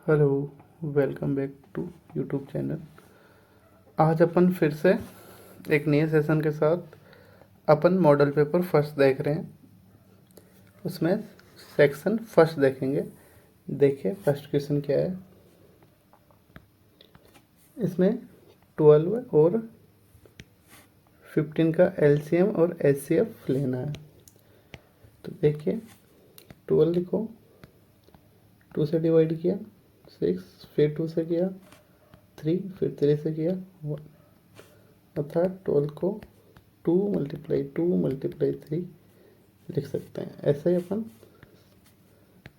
Hello, welcome back to YouTube channel. आज अपन फिर से एक नए सेशन के साथ अपन मॉडल पेपर फर्स्ट देख रहे हैं। उसमें सेक्शन फर्स्ट देखेंगे। देखिए फर्स्ट क्वेश्चन क्या है। इसमें 12 और 15 का एलसीएम और एचसीएफ लेना है। तो देखिए 12 लिखो, 2 से डिवाइड किया 6, फिर 2 से किया 3, फिर 3 से किया 1, अर्थात 12 को 2 × 3 लिख सकते हैं। ऐसे ही अपन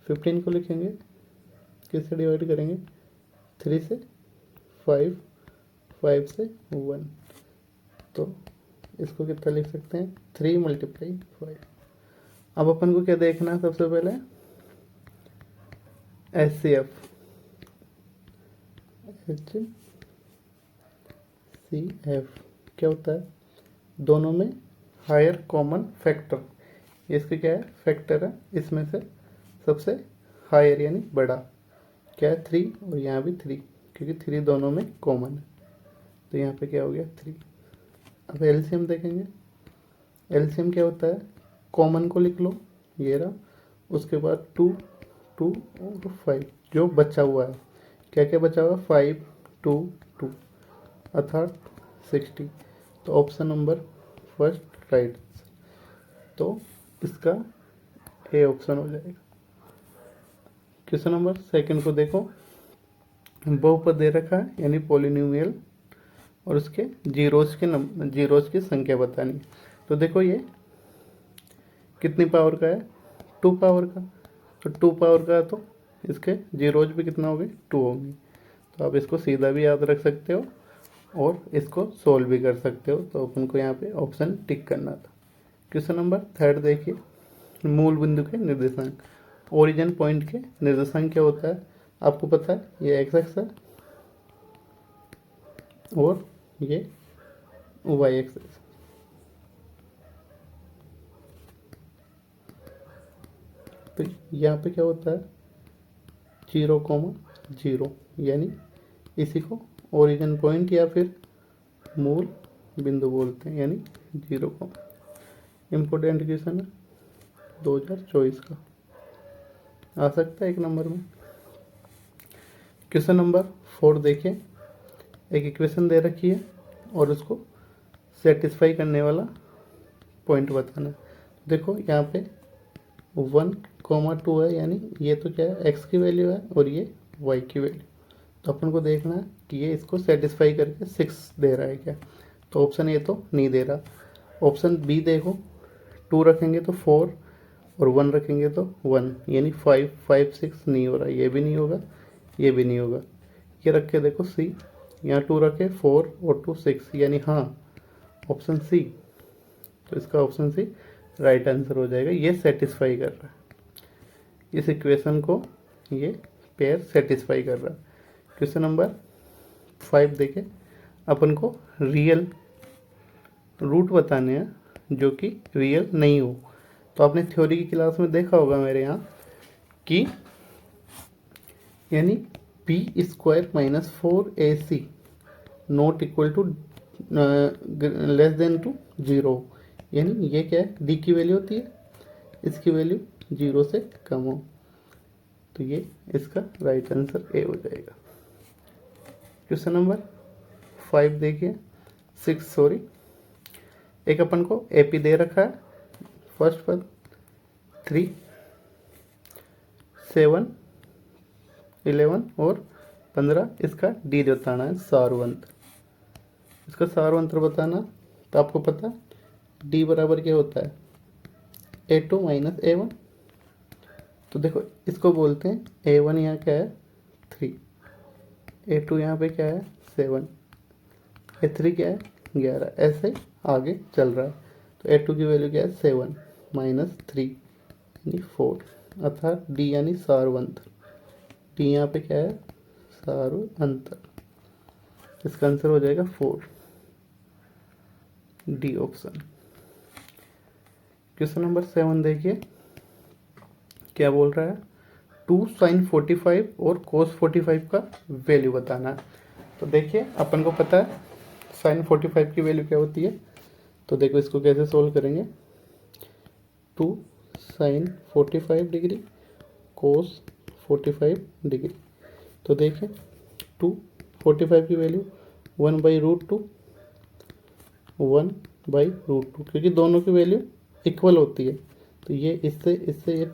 15 को लिखेंगे, किससे डिवाइड करेंगे 3 से 5, 5 से 1, तो इसको कितना लिख सकते हैं 3 × 5। अब अपन को क्या देखना है, सबसे पहले HCF क्या होता है, दोनों में हायर कॉमन फैक्टर। इसका क्या है, फैक्टर है, इसमें से सबसे हायर यानी बड़ा क्या है 3, और यहाँ भी 3, क्योंकि 3 दोनों में कॉमन है। तो यहाँ पे क्या हो गया 3। अब एलसीएम देखेंगे। एलसीएम क्या होता है, कॉमन को लिख लो, ये रहा, उसके बाद 2, 2 और 5 जो बचा हुआ है, क्या क्या बचा हुआ है 5, 2, 2 अर्थात 60। तो ऑप्शन नंबर फर्स्ट राइट। तो इसका ए ऑप्शन हो जाएगा। क्वेश्चन नंबर सेकंड को देखो। बहुपद दे रखा है यानी पॉलिनोमियल, और उसके जीरोज की संख्या बतानी। तो देखो ये कितनी पावर का है, 2 पावर का। तो 2 पावर का तो इसके जीरोज भी कितना होंगे 2 होंगे। तो आप इसको सीधा भी याद रख सकते हो और इसको सोल्व भी कर सकते हो। तो अपन को यहाँ पे ऑप्शन टिक करना था। क्वेश्चन नंबर थर्ड देखिए। मूल बिंदु के निर्देशांक, ओरिजिन पॉइंट के निर्देशांक क्या होता है, आपको पता है, ये एक्स एक्स है और ये वाई एक्स है। तो यहाँ पे क्या होता है 0,0, यानी इसी को ओरिजिन पॉइंट या फिर मूल बिंदु बोलते हैं, यानी 0। इम्पोर्टेंट क्वेश्चन है 2024 का, आ सकता है 1 नंबर में। क्वेश्चन नंबर 4 देखिए। एक इक्वेशन दे रखी है और उसको सेटिस्फाई करने वाला पॉइंट बताना है। देखो यहाँ पे 1,2 है, यानी ये तो क्या है एक्स की वैल्यू है और ये वाई की वैल्यू। तो अपन को देखना है कि ये इसको सेटिस्फाई करके 6 दे रहा है क्या। तो ऑप्शन ए तो नहीं दे रहा। ऑप्शन बी देखो, 2 रखेंगे तो 4 और 1 रखेंगे तो 1, यानी 5, 5, 6 नहीं हो रहा, ये भी नहीं होगा, ये भी नहीं होगा। ये रख के देखो सी, यहाँ 2 रखे 4 और 2 6, यानी हाँ ऑप्शन सी। तो इसका ऑप्शन सी राइट आंसर हो जाएगा। ये सेटिस्फाई कर रहा है इस इक्वेशन को, ये पेयर सेटिस्फाई कर रहा है। क्वेश्चन नंबर 5 देखें। अपन को रियल रूट बताने हैं जो कि रियल नहीं हो। तो आपने थ्योरी की क्लास में देखा होगा मेरे यहाँ कि यानी b² - 4ac not equal to less than to 0, यानी ये क्या है d की वैल्यू होती है, इसकी वैल्यू 0 से कम हो। तो ये इसका राइट आंसर ए हो जाएगा। क्वेश्चन नंबर 5 देखिए, 6 सॉरी। एक अपन को एपी दे रखा है, फर्स्ट पद 3, 7, 11 और 15, इसका डी बताना है सारवंत। इसका सारवंत्र बताना, तो आपको पता डी बराबर क्या होता है A2 - A1। तो देखो इसको बोलते हैं A1, यहाँ क्या है 3, A2 यहाँ पे क्या है 7, A3 क्या है 11, ऐसे आगे चल रहा है। तो A2 की वैल्यू क्या है 7 - 3 यानी 4, अर्थात डी यानी सारवंत। डी यहाँ पे क्या है सारवंत। इसका आंसर हो जाएगा 4, डी ऑप्शन। क्वेश्चन नंबर 7 देखिए क्या बोल रहा है, 2 sin 45 और cos 45 का वैल्यू बताना है। तो देखिए अपन को पता है sin 45 की वैल्यू क्या होती है। तो देखो इसको कैसे सोल्व करेंगे। 2 sin 45 डिग्री cos 45 डिग्री। तो देखिए 2 45 की वैल्यू 1/√2 1/√2, क्योंकि दोनों की वैल्यू इक्वल होती है। तो ये इससे ये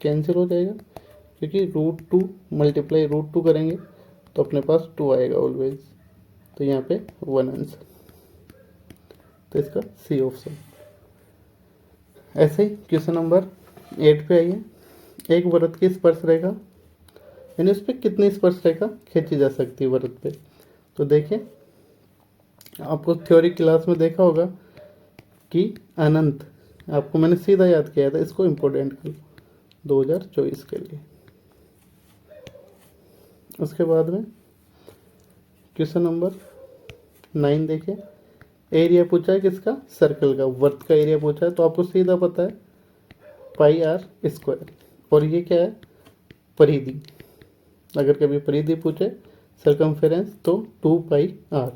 कैंसिल हो जाएगा, क्योंकि √2 मल्टीप्लाई √2 करेंगे तो अपने पास 2 आएगा ऑलवेज। तो यहाँ पे 1 आंसर। तो इसका सी ऑप्शन। ऐसे ही क्वेश्चन नंबर 8 पे आइए। एक वृत्त की स्पर्श रेखा यानी उस पर कितनी स्पर्श रेखा खींची जा सकती है वृत्त पे। तो देखिए आपको थ्योरी क्लास में देखा होगा कि अनंत, आपको मैंने सीधा याद किया था, इसको इम्पोर्टेंट कर 2024 के लिए। उसके बाद में क्वेश्चन नंबर 9 देखिए। एरिया पूछा है किसका, सर्कल का, वृत्त का एरिया पूछा है। तो आपको सीधा पता है πr², और ये क्या है, परिधि। अगर कभी परिधि पूछे सर्कमफेरेंस तो 2πr,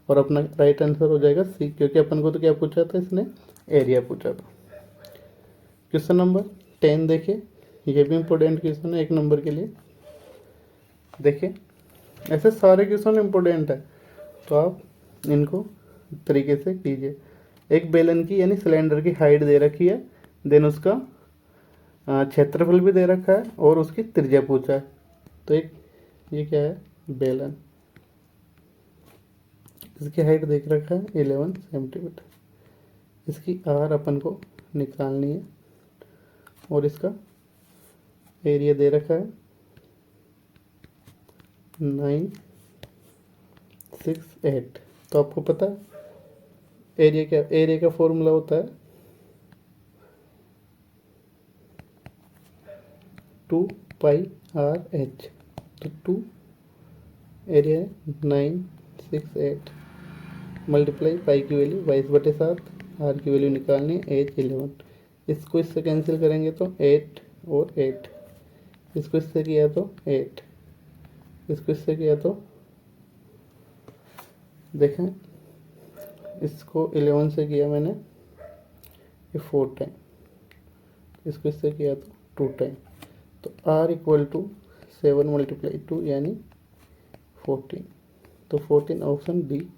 और अपना राइट आंसर हो जाएगा सी, क्योंकि अपन को तो क्या पूछा था, इसने एरिया पूछा था। क्वेश्चन नंबर 10 देखिए। ये भी इम्पोर्टेंट क्वेश्चन है 1 नंबर के लिए। देखिए ऐसे सारे क्वेश्चन इम्पोर्टेंट है, तो आप इनको तरीके से कीजिए। एक बेलन की यानी सिलेंडर की हाइट दे रखी है, देन उसका क्षेत्रफल भी दे रखा है, और उसकी त्रिज्या पूछा है। तो एक ये क्या है, बेलन, इसकी हाइट देख रखा है 11 सेंटीमीटर। इसकी आर अपन को निकालनी है, और इसका एरिया दे रखा है 968। तो आपको पता है एरिया क्या, एरिया का फॉर्मूला होता है 2πRh। तो 2 एरिया 968 मल्टीप्लाई पाई की वैल्यू 22/7, आर की वैल्यू निकालनी है एच 11। इसको इससे कैंसिल करेंगे तो 8 और 8, इसको इससे किया तो 8, इसको इससे किया तो देखें, इसको 11 से किया मैंने ये 4 टाइम, इसको इससे किया तो 2 टाइम। तो r इक्वल टू 7 × 2 यानी 14। तो 14 ऑप्शन डी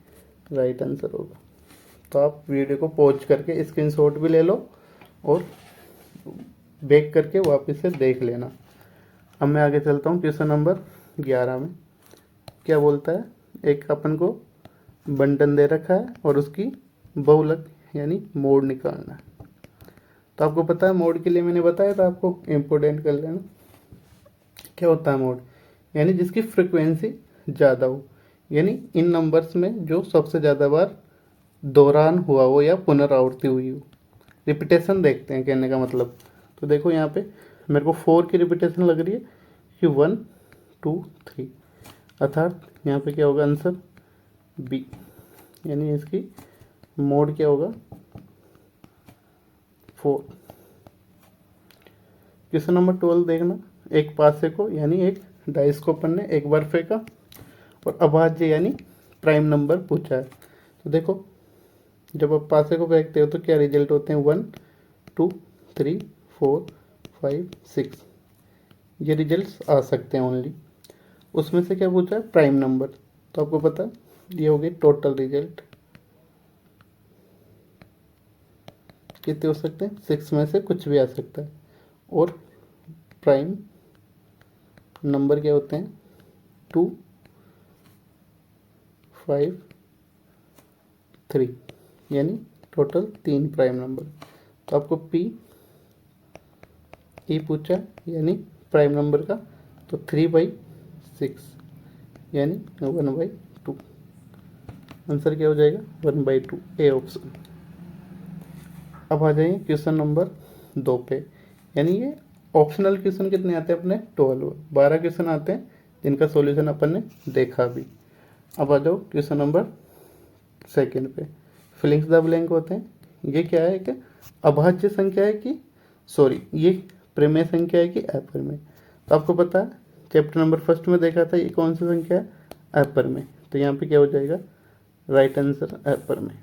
राइट आंसर होगा। तो आप वीडियो को पॉज करके स्क्रीनशॉट भी ले लो और बैक करके वापस से देख लेना। अब मैं आगे चलता हूँ क्वेश्चन नंबर 11 में। क्या बोलता है, एक अपन को बंटन दे रखा है और उसकी बहुलक यानी मोड निकालना है। तो आपको पता है मोड के लिए मैंने बताया था आपको, इम्पोर्टेंट कर लेना। क्या होता है मोड, यानी जिसकी फ्रिक्वेंसी ज़्यादा हो, यानी इन नंबर्स में जो सबसे ज़्यादा बार दौरान हुआ हो या पुनरावृत्ति हुई हो। रिपीटेशन देखते हैं कहने का मतलब। तो देखो यहाँ पे मेरे को 4 की रिपीटेशन लग रही है कि 1 2 3, अर्थात यहाँ पे क्या होगा आंसर बी, यानी इसकी मोड क्या होगा 4। क्वेश्चन नंबर 12 देखना। एक पासे को यानी एक डाइस को अपन ने एक बार फेंका और अभाज्य यानी प्राइम नंबर पूछा है। तो देखो जब आप पासे को फेंकते हो तो क्या रिजल्ट होते हैं 1 2 3 4 5 6, ये रिजल्ट्स आ सकते हैं ओनली। उसमें से क्या पूछा है प्राइम नंबर। तो आपको पता है ये हो गई टोटल रिजल्ट, कितने हो सकते हैं 6 में से कुछ भी आ सकता है। और प्राइम नंबर क्या होते हैं 2 5 3, यानी टोटल 3 प्राइम नंबर। तो आपको पी ई पूछा यानी प्राइम नंबर का, तो 3/6 यानी 1/2। आंसर क्या हो जाएगा 1/2, ए ऑप्शन। अब आ जाइए क्वेश्चन नंबर 2 पे। यानी ये ऑप्शनल क्वेश्चन कितने आते हैं अपने 12 क्वेश्चन आते हैं जिनका सॉल्यूशन अपन ने देखा भी। अब आ जाओ क्वेश्चन नंबर 2 पे। फिलिंग्स द ब्लैंक होते हैं। ये क्या है कि अभाज्य संख्या है कि ये प्रमेय संख्या है कि अप्रमेय। तो आपको पता है चैप्टर नंबर फर्स्ट में देखा था ये कौन सी संख्या है, अपर में, तो यहाँ पे क्या हो जाएगा राइट आंसर अपर में।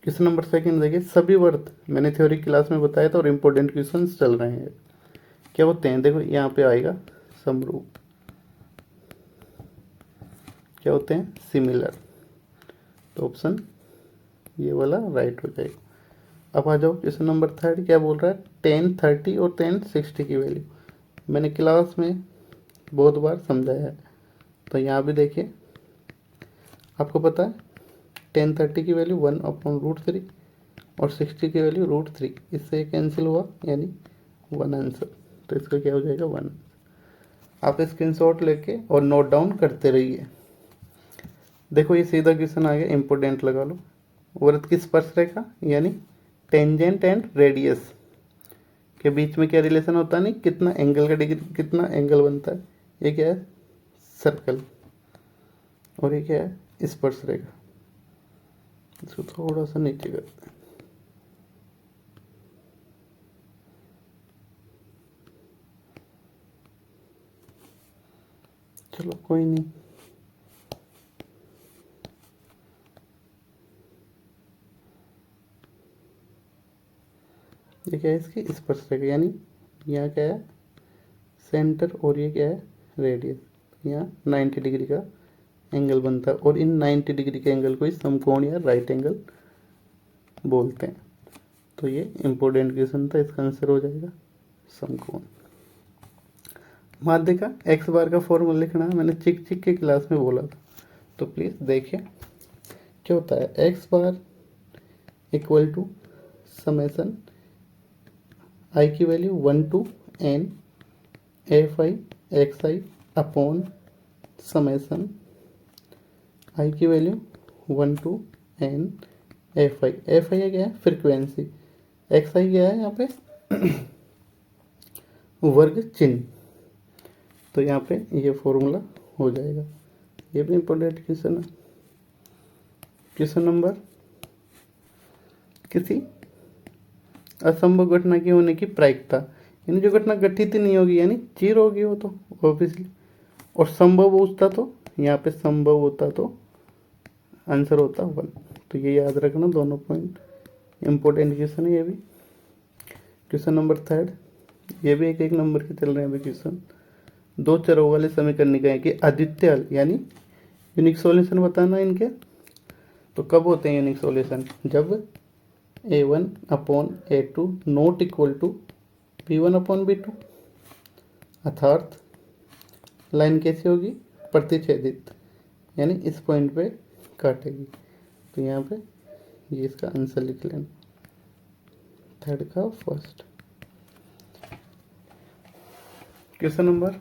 क्वेश्चन नंबर सेकंड देखिए, सभी वर्ड मैंने थ्योरी क्लास में बताया था और इम्पोर्टेंट क्वेश्चन चल रहे हैं, क्या होते हैं देखो यहाँ पे आएगा समरूप, क्या होते हैं सिमिलर, तो ऑप्शन ये वाला राइट हो जाएगा। अब आ जाओ क्वेश्चन नंबर थर्ड, क्या बोल रहा है 10, 30 और 10, 60 की वैल्यू मैंने क्लास में बहुत बार समझाया है, तो यहाँ भी देखिए आपको पता है 10, 30 की वैल्यू 1/√3 और 60 की वैल्यू √3, इससे ये कैंसिल हुआ यानी 1 आंसर, तो इसका क्या हो जाएगा 1। आप स्क्रीनशॉट लेके और नोट डाउन करते रहिए। देखो ये सीधा क्वेश्चन आ गया, इम्पोर्टेंट लगा लो। वृत्त की स्पर्शरेखा यानी टेंजेंट एंड रेडियस के बीच में क्या रिलेशन होता है, नहीं कितना एंगल का डिग्री, कितना एंगल बनता है, ये क्या है सर्कल, और ये क्या है स्पर्शरेखा। इसको थोड़ा सा नीचे करते हैं, चलो कोई नहीं। ये क्या है इसकी स्पर्शरेखा, यानी यहाँ क्या है सेंटर और ये क्या है रेडियस, यहाँ 90 डिग्री का एंगल बनता है और इन 90 डिग्री के एंगल को ही समकोण या राइट एंगल बोलते हैं। तो ये इम्पोर्टेंट क्वेश्चन था, इसका आंसर हो जाएगा समकोण। माध्य का एक्स बार का फॉर्मूला लिखना मैंने चिक चिक के क्लास में बोला था, तो प्लीज़ देखिए क्या होता है X bar equal to summation I की value 1 to n F I X I upon summation I की value 1 to n F I क्या है फ्रिक्वेंसी, एक्स आई क्या है यहाँ पे वर्ग चिन्ह, तो यहाँ पे ये फॉर्मूला हो जाएगा। ये भी इम्पोर्टेंट क्वेश्चन है। क्वेश्चन नंबर, किसी असंभव घटना की होने की प्रायिकता, यानी जो घटना घटित ही नहीं होगी यानी जीरो होगी वो तो ऑब्वियसली, और संभव होता तो यहाँ पे संभव होता तो आंसर होता 1, तो ये याद रखना दोनों पॉइंट, इम्पोर्टेंट क्वेश्चन है ये भी। क्वेश्चन नंबर थर्ड, ये भी एक नंबर के चल रहे हैं अभी क्वेश्चन। दो चरों वाले समीकरण निकाय कि अद्वितीय हल यानी यूनिक सॉल्यूशन बताना इनके, तो कब होते हैं यूनिक सॉल्यूशन, जब a1/a2 not equal to b1/b2, अर्थात लाइन कैसी होगी प्रतिच्छेदित, यानी इस पॉइंट पे काटेगी, तो यहाँ पे ये इसका आंसर लिख लेना थर्ड का फर्स्ट। क्वेश्चन नंबर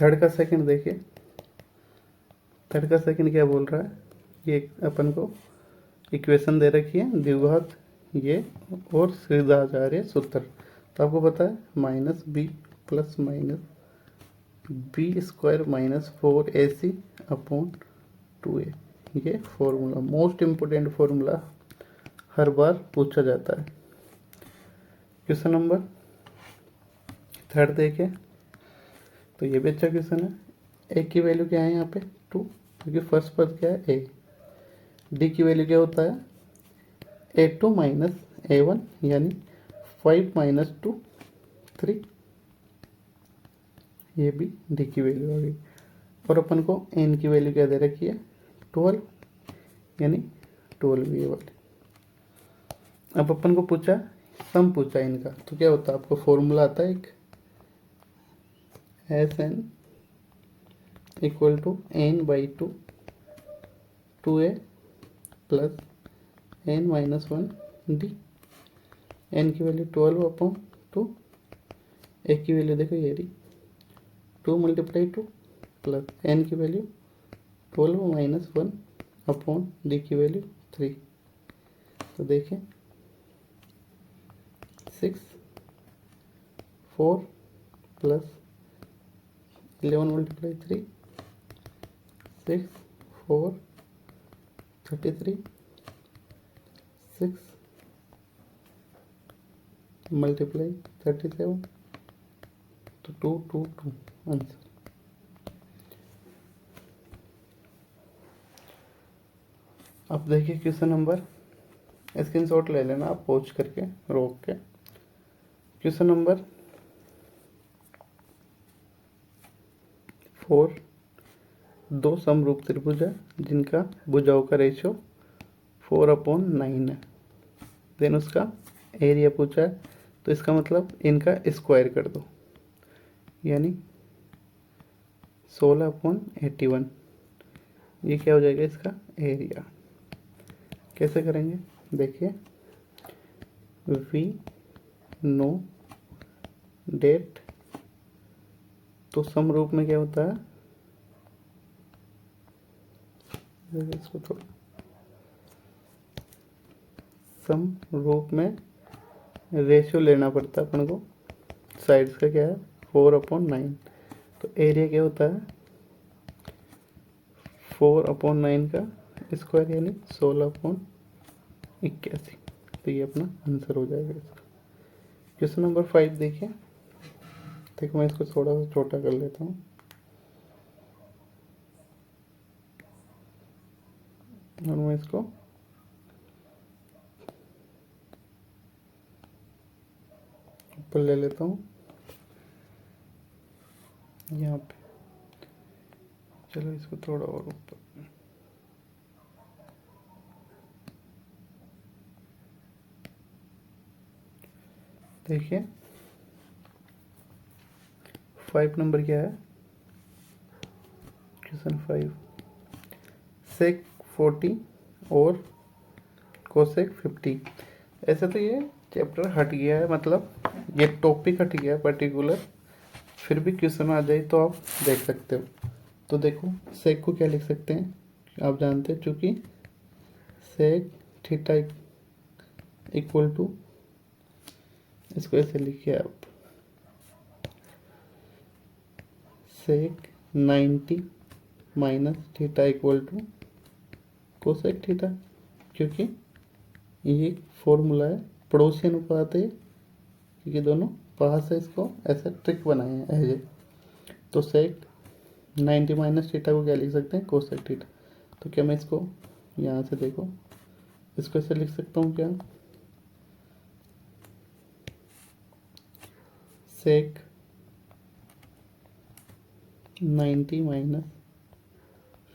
थर्ड का सेकंड देखिए, थर्ड का सेकंड क्या बोल रहा है, ये अपन को इक्वेशन दे रखी है द्विघात ये और सीधाचार्य सूत्र, तो आपको पता है -b plus -b² -4ac upon 2a, ये फॉर्मूला मोस्ट इम्पोर्टेंट फॉर्मूला हर बार पूछा जाता है। क्वेश्चन नंबर थर्ड देखें, तो ये भी अच्छा क्वेश्चन है। ए की वैल्यू क्या है यहाँ पे 2, क्योंकि फर्स्ट पद क्या है ए, डी की वैल्यू क्या होता है a2 - a1 यानी 5 - 2 3, ये भी डी की वैल्यू आ गई, और अपन को एन की वैल्यू क्या दे रखी है 12 यानी 12 ये वाली। अब अपन को पूछा सम पूछा इनका, तो क्या होता है आपको फॉर्मूला आता है एक Sn = n/2 2a plus n-1 d, n की वैल्यू 12/2, a की वैल्यू देखो ये रही 2 × 2 प्लस n की वैल्यू 12 - 1 अपॉन d की वैल्यू 3, तो देखें 6 4 प्लस 11 × 3 6 4 33 6 × 37 222 आंसर। अब देखिए क्वेश्चन नंबर, स्क्रीनशॉट ले लेना आप पॉज करके रोक के। क्वेश्चन नंबर 4, दो समरूप त्रिभुज है जिनका भुजाओं का रेशियो 4/9 है। देन उसका एरिया पूछा है, तो इसका मतलब इनका स्क्वायर कर दो, यानी 16/81। ये क्या हो जाएगा इसका एरिया। कैसे करेंगे देखिए, वी नो डेट, तो समरूप में क्या होता है, इसको थोड़ा समरूप में रेशियो लेना पड़ता है अपन को। साइड्स का क्या है 4/9, तो एरिया क्या होता है 4/9 का स्क्वायर यानी 16/81। तो ये अपना आंसर हो जाएगा इसका। क्वेश्चन नंबर 5 देखिए, देखो मैं इसको थोड़ा सा छोटा कर लेता हूँ। और मैं इसको ऊपर ले लेता हूँ यहाँ पे। चलो इसको थोड़ा और ऊपर, देखिए 5 नंबर क्या है, क्वेश्चन 5, सेक 40 और कोसेक 50। ऐसे तो ये चैप्टर हट गया है, मतलब ये टॉपिक हट गया है पर्टिकुलर, फिर भी क्वेश्चन आ जाए तो आप देख सकते हो। तो देखो सेक को क्या लिख सकते हैं, आप जानते हैं, चूँकि सेक थीटा इक्वल टू, इसको ऐसे लिखिए आप, sec 90 minus theta equal to cosec theta, क्योंकि ये फॉर्मूला है, पड़ोसी अनुपात है, क्योंकि दोनों पास है, इसको ऐसा ट्रिक बनाए हैं ऐसे। तो सेक 90 माइनस थीटा को क्या लिख सकते हैं कोसेक थीटा। तो क्या मैं इसको यहाँ से देखो, इसको ऐसे लिख सकता हूँ क्या, sec 90 minus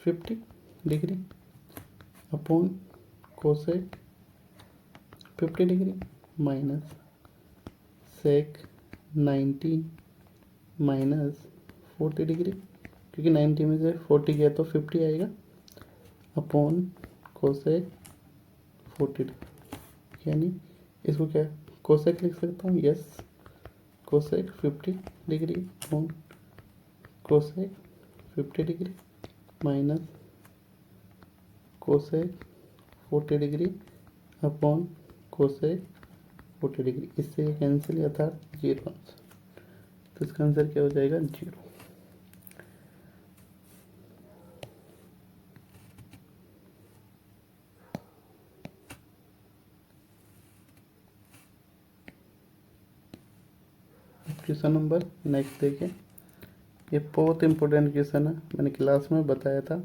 50 degree upon cosec 50 degree minus sec 90 minus 40 degree, क्योंकि 90 में से 40 गया तो 50 आएगा, अपॉन कोसेक 40 डिग्री, यानी इसको क्या कोसेक लिख सकता हूँ, yes, cosec 50 degree upon cosec 50 degree minus cosec 40 degree upon cosec 40 degree. इससे ये कैंसिल, या था 0 आंसर। तो इसका आंसर क्या हो जाएगा 0। क्वेश्चन नंबर नेक्स्ट देखिए, ये बहुत इंपॉर्टेंट क्वेश्चन है, मैंने क्लास में बताया था।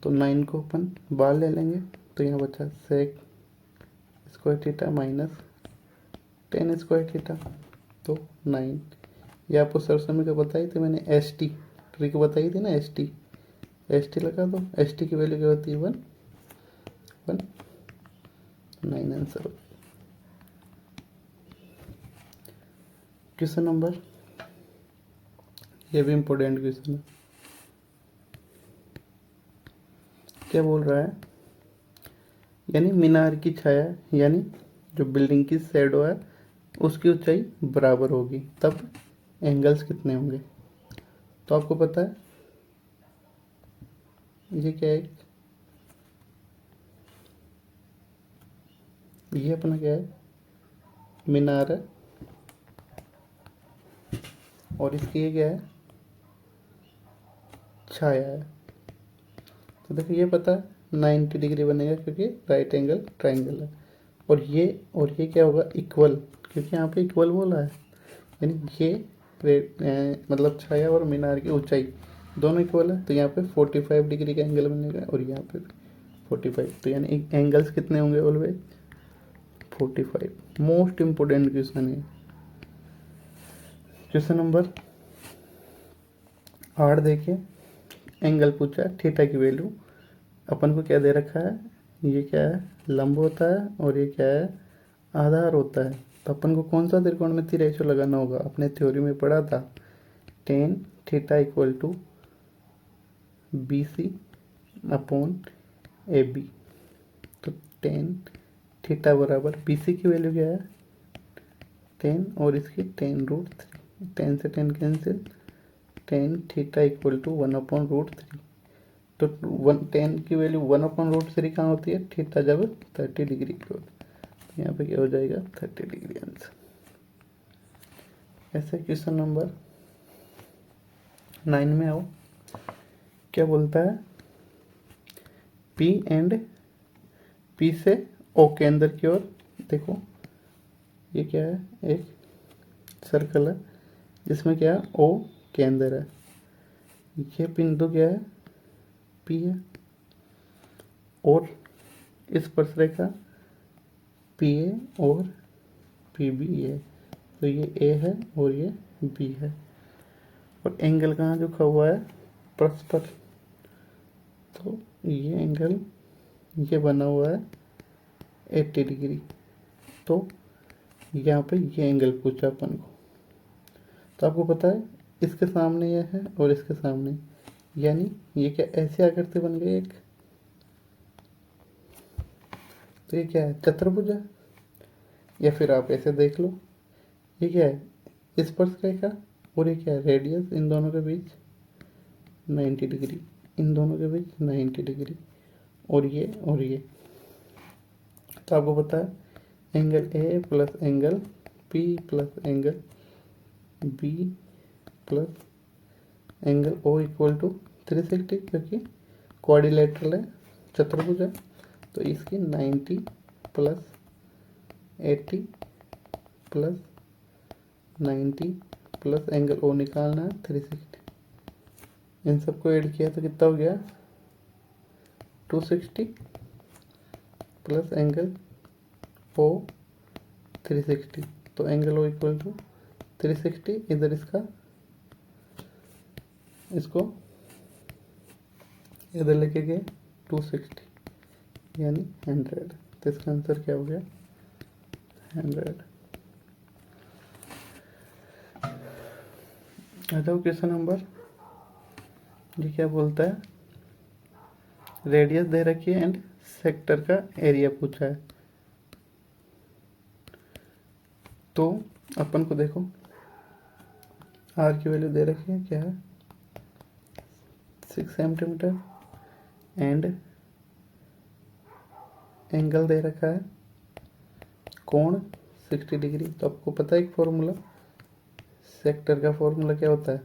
तो 9 को अपन बाहर ले लेंगे, तो यहाँ बचा sec square theta minus 10 square theta, तो 9। ये आपको सरसों में क्या बताई थी मैंने, एस टी ट्रिक बताई थी ना, एस टी लगा दो, एस टी की वैल्यू क्या होती है 1 1 9 आंसर। क्वेश्चन नंबर, ये भी इम्पोर्टेंट क्वेश्चन है। क्या बोल रहा है, यानी मीनार की छाया, यानी जो बिल्डिंग की शैडो है उसकी ऊंचाई बराबर होगी, तब एंगल्स कितने होंगे। तो आपको पता है ये क्या है, ये अपना क्या है मीनार है, और इसकी ये क्या है छाया है। तो देखो ये पता है 90 डिग्री बनेगा, क्योंकि राइट एंगल ट्राइंगल है, और ये क्या होगा इक्वल, क्योंकि यहाँ पे इक्वल बोला है, यानी ये मतलब छाया और मीनार की ऊंचाई दोनों इक्वल है, तो यहाँ पे 45 डिग्री का एंगल बनेगा और यहाँ पे 45, तो यानी एंगल्स कितने होंगे ऑलवेज 45। मोस्ट इम्पोर्टेंट क्वेश्चन है। क्वेश्चन नंबर 8 देखिए, एंगल पूछा है, थीटा की वैल्यू अपन को क्या दे रखा है, ये क्या है लंब होता है और ये क्या है आधार होता है। तो अपन को कौन सा त्रिकोणमिति रेशो लगाना होगा, अपने थ्योरी में पढ़ा था tan theta equal to B C upon A B. तो टेन थीटा बराबर बी सी की वैल्यू क्या है 10 और इसकी 10√3, 10 से 10 cancel, ten theta equal to 1/√3। तो 10 की वैल्यू 1/√3 कहाँ होती है, थीटा जब 30 डिग्री की होती है, तो यहाँ पे क्या हो जाएगा 30 डिग्री आंसर। ऐसे क्वेश्चन नंबर 9 में आओ, क्या बोलता है P एंड P से O के अंदर की ओर देखो, ये क्या है एक सर्कल है जिसमें क्या है O के अंदर है, ये बिंदु क्या है P है और इस स्पर्शरेखा पी ए और पी बी है, तो ये ए है और ये बी है और एंगल कहाँ झुका हुआ है परस्पर, तो ये एंगल ये बना हुआ है 80 डिग्री। तो यहाँ पे ये एंगल पूछा अपन को, तो आपको पता है इसके सामने ये है और इसके सामने, यानी ये क्या ऐसी आकृति बन गई एक, तो ये क्या है चतुर्भुज है, या फिर आप ऐसे देख लो ये क्या है स्पर्शरेखा और ये क्या है रेडियस, इन दोनों के बीच 90 डिग्री, इन दोनों के बीच 90 डिग्री और ये, तो आपको पता है angle A plus angle P plus angle B plus angle O equal to 360, क्योंकि क्वाड्रिलेटरल है चतुर्भुज है, तो इसकी 90 plus 80 plus 90 plus angle O निकालना है 360, इन सबको ऐड किया तो कितना हो गया 260 प्लस एंगल ओ 360, तो एंगल ओ इक्वल टू 360, इधर इसको इधर लेके गए 260 यानी 100, तो इसका आंसर क्या हो गया 100। आ जाओ क्वेश्चन नंबर, ये क्या बोलता है रेडियस दे रखी है एंड सेक्टर का एरिया पूछा है, तो अपन को देखो आर की वैल्यू दे रखी है क्या है 6 सेंटीमीटर एंड एंगल दे रखा है कोण 60 डिग्री। तो आपको पता है एक फॉर्मूला, सेक्टर का फॉर्मूला क्या होता है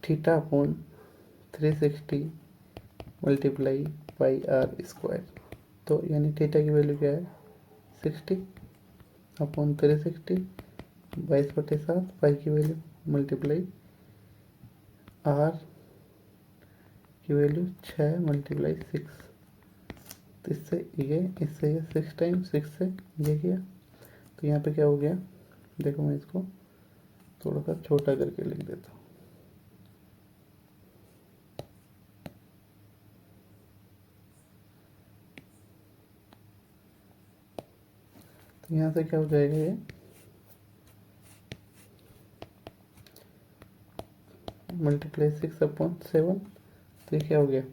theta upon 360 multiply pi R square, तो यानी थीटा की वैल्यू क्या है 60 अपॉन 360 22/7, पाई की वैल्यू मल्टीप्लाई आर की वैल्यू 6 मल्टीप्लाई 6, तो इससे ये 6 टाइम 6 से ये किया, तो यहाँ पे क्या हो गया देखो, मैं इसको थोड़ा सा छोटा करके लिख देता हूँ, तो यहाँ से क्या हो जाएगा ये मल्टीप्लाई 6 अपॉन 7, तो ये क्या हो गया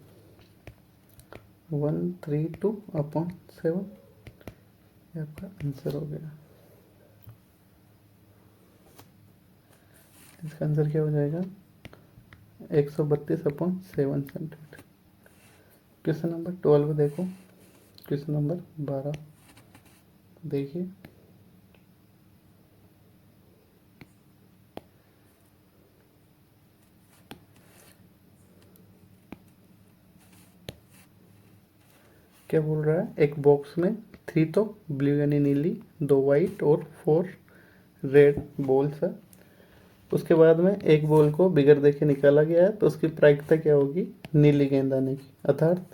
132 अपॉन 7, ये आपका आंसर हो गया। इसका आंसर क्या हो जाएगा 132 अपॉन 7 सेंटीमीटर। क्वेश्चन नंबर 12 देखो, क्वेश्चन नंबर 12 देखिए, क्या बोल रहा है एक बॉक्स में 3 तो ब्लू यानी नीली, 2 वाइट और 4 रेड बॉल्स है, उसके बाद में एक बॉल को बिगर देखे निकाला गया है, तो उसकी प्रायिकता क्या होगी, नीली गेंद आने की। अर्थात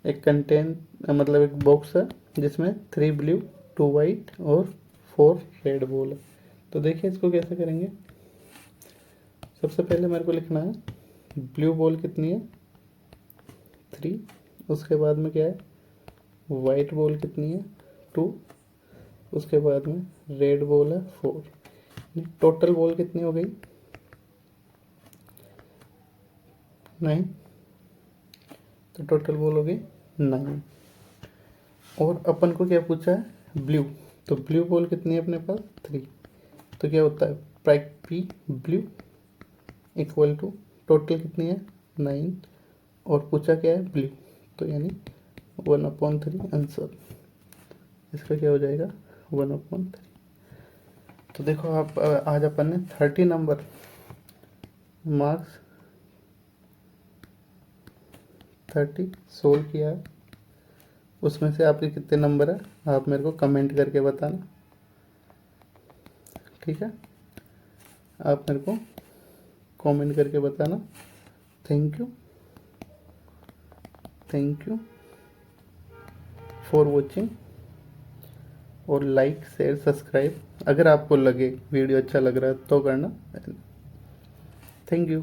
एक कंटेंट मतलब एक बॉक्स है जिसमें 3 ब्लू 2 वाइट और 4 रेड बॉल है। तो देखिए इसको कैसे करेंगे। सबसे पहले मेरे को लिखना है ब्लू बॉल कितनी है 3, उसके बाद में क्या है वाइट बॉल कितनी है 2, उसके बाद में रेड बॉल है 4। टोटल बॉल कितनी हो गई 9। तो टोटल बॉल हो गई 9। और अपन को क्या पूछा है ब्लू, तो ब्लू बॉल कितनी है अपने पास 3। तो क्या होता है प्राइक P blue equal to total कितनी है 9 और पूछा क्या है ब्लू, तो यानी 1/3 आंसर। इसका क्या हो जाएगा 1/3। तो देखो आप आज अपन ने 30 नंबर मार्क्स 30 सोल्व किया है। उसमें से आपके कितने नंबर है आप मेरे को कमेंट करके बताना, ठीक है। आप मेरे को कमेंट करके बताना। Thank you for watching. और लाइक शेयर सब्सक्राइब अगर आपको लगे वीडियो अच्छा लग रहा है तो करना। Thank you.